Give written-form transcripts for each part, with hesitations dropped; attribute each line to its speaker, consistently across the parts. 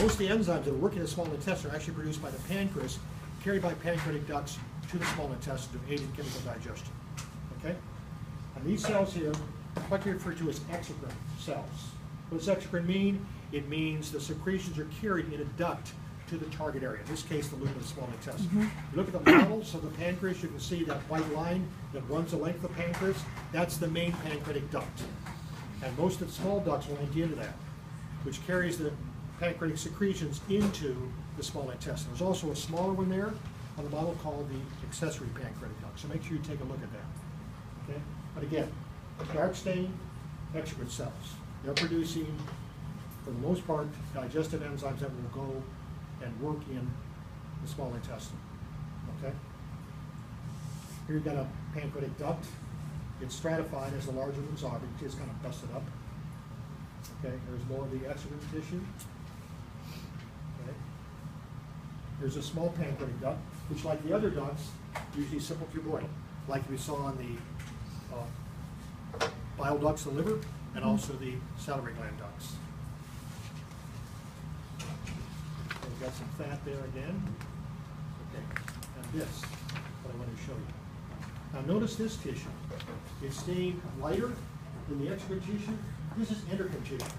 Speaker 1: most of the enzymes that are working in the small intestine are actually produced by the pancreas, carried by pancreatic ducts to the small intestine to aid in chemical digestion. Okay? And these cells here, what we refer to as exocrine cells. What does exocrine mean? It means the secretions are carried in a duct to the target area, in this case the lumen of the small intestine. You look at the models of the pancreas, you can see that white line that runs the length of the pancreas, that's the main pancreatic duct. And most of the small ducts will empty into that, which carries the pancreatic secretions into the small intestine. There's also a smaller one there on the model called the accessory pancreatic duct, so make sure you take a look at that. Okay? But again, dark stain, exocrine cells. They're producing, for the most part, digestive enzymes that will go and work in the small intestine. Okay? Here you've got a pancreatic duct. It's stratified as the larger ones are, but it's kind of busted up. Okay, there's more of the exocrine tissue. Okay. There's a small pancreatic duct, which, like the other ducts, usually simple cuboidal, like we saw on the bile ducts of the liver, and also the salivary gland ducts. We've got some fat there again. Okay, and this, what I want to show you. Now notice this tissue. It's stained lighter than the exocrine tissue. This is endocrine tissue.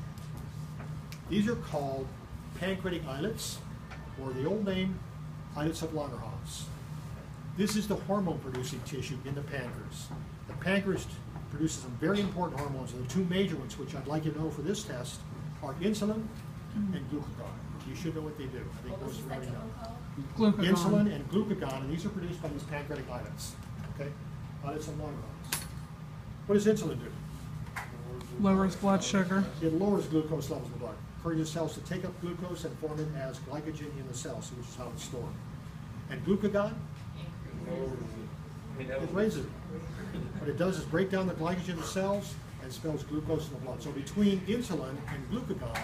Speaker 1: These are called pancreatic islets, or the old name, islets of Langerhans. This is the hormone-producing tissue in the pancreas. The pancreas produces some very important hormones, and the two major ones, which I'd like you to know for this test, are insulin and glucagon. You should know what they do. I think most of you already know.
Speaker 2: Glucagon.
Speaker 1: Insulin and glucagon, and these are produced by these pancreatic islets. Okay? Islets of Langerhans. What does insulin do?
Speaker 2: Lowers blood sugar.
Speaker 1: It lowers glucose levels in the blood, encourages cells to take up glucose and form it as glycogen in the cells, which is how it's stored. And glucagon? It raises it. What it does is break down the glycogen in the cells and expels glucose in the blood. So between insulin and glucagon,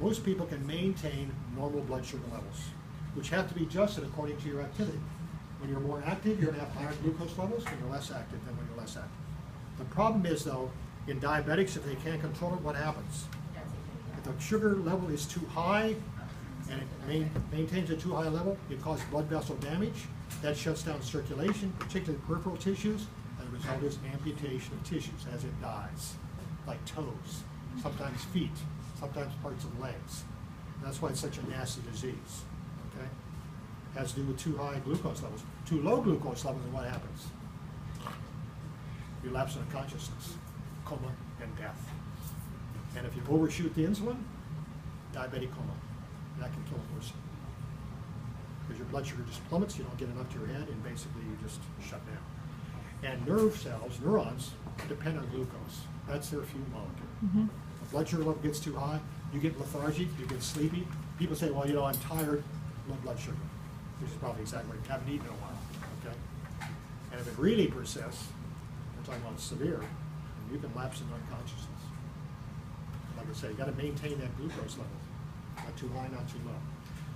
Speaker 1: most people can maintain normal blood sugar levels, which have to be adjusted according to your activity. When you're more active, you're going to have higher glucose levels. When you're less active than when you're less active. The problem is, though, in diabetics, if they can't control it, what happens? If the sugar level is too high and it maintains a too high level, it causes blood vessel damage. That shuts down circulation, particularly peripheral tissues, and the result is amputation of tissues as it dies, like toes, sometimes feet, sometimes parts of legs. And that's why it's such a nasty disease. Okay? It has to do with too high glucose levels. Too low glucose levels, and what happens? You lapse into consciousness, coma, and death. And if you overshoot the insulin, diabetic coma. And that can kill a person. Because your blood sugar just plummets, you don't get enough to your head, and basically you just shut down. And nerve cells, neurons, depend on glucose. That's their fuel molecule. If the blood sugar level gets too high, you get lethargic, you get sleepy. People say, well, you know, I'm tired, low blood sugar. Which is probably exactly what you haven't eaten in a while. Okay? And if it really persists, we're talking about severe, you can lapse into unconsciousness. Like I say, you got to maintain that glucose level. Not too high, not too low.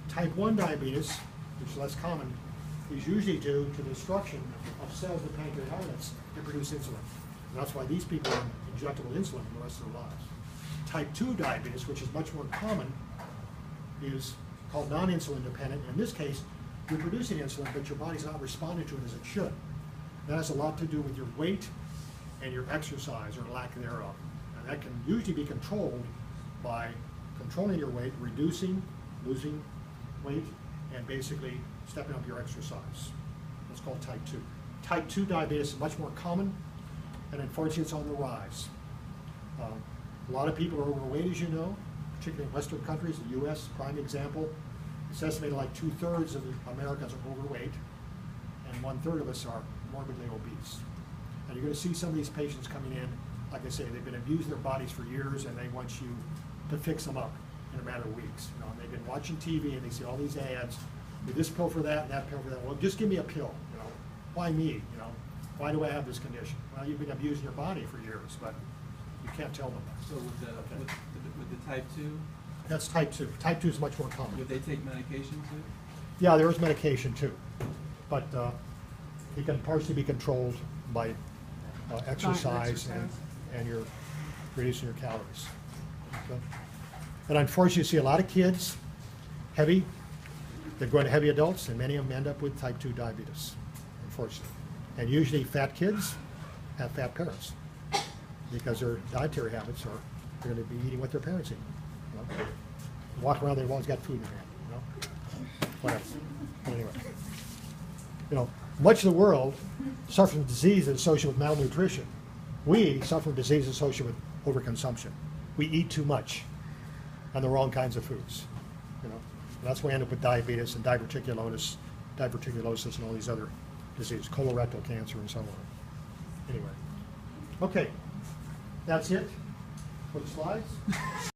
Speaker 1: Type 1 diabetes, which is less common, is usually due to the destruction of cells of pancreatic islets that produce insulin. And that's why these people are on injectable insulin for the rest of their lives. Type 2 diabetes, which is much more common, is called non-insulin dependent. In this case, you're producing insulin, but your body's not responding to it as it should. That has a lot to do with your weight and your exercise or lack thereof. And that can usually be controlled by controlling your weight, reducing, losing weight, and basically stepping up your exercise. That's called type 2. Type 2 diabetes is much more common, and unfortunately it's on the rise. A lot of people are overweight, as you know, particularly in Western countries, the U.S., prime example. It's estimated like 2/3 of the Americans are overweight, and 1/3 of us are morbidly obese. And you're going to see some of these patients coming in, like I say, they've been abusing their bodies for years, and they want you to fix them up in a matter of weeks. You know, and they've been watching TV, and they see all these ads, with this pill for that, and that pill for that. Well, just give me a pill. You know, why me? You know, why do I have this condition? Well, you've been abusing your body for years, but you can't tell them that.
Speaker 3: So with the type 2,
Speaker 1: That's type 2. Type 2 is much more common.
Speaker 3: would they take medication too?
Speaker 1: Yeah, there is medication too, but it can partially be controlled by exercise and you're reducing your calories. Okay? And unfortunately, you see a lot of kids heavy, they're going to heavy adults, and many of them end up with type 2 diabetes, unfortunately. And usually fat kids have fat parents because their dietary habits are they're going to be eating what their parents eat. You know? Walk around, they've always got food in their hand. You know? Whatever. But anyway, you know, much of the world suffers from diseases associated with malnutrition. We suffer from diseases associated with overconsumption. We eat too much on the wrong kinds of foods. You know, and that's why we end up with diabetes and diverticulosis, and all these other diseases, colorectal cancer, and so on. Anyway, okay, that's it for the slides.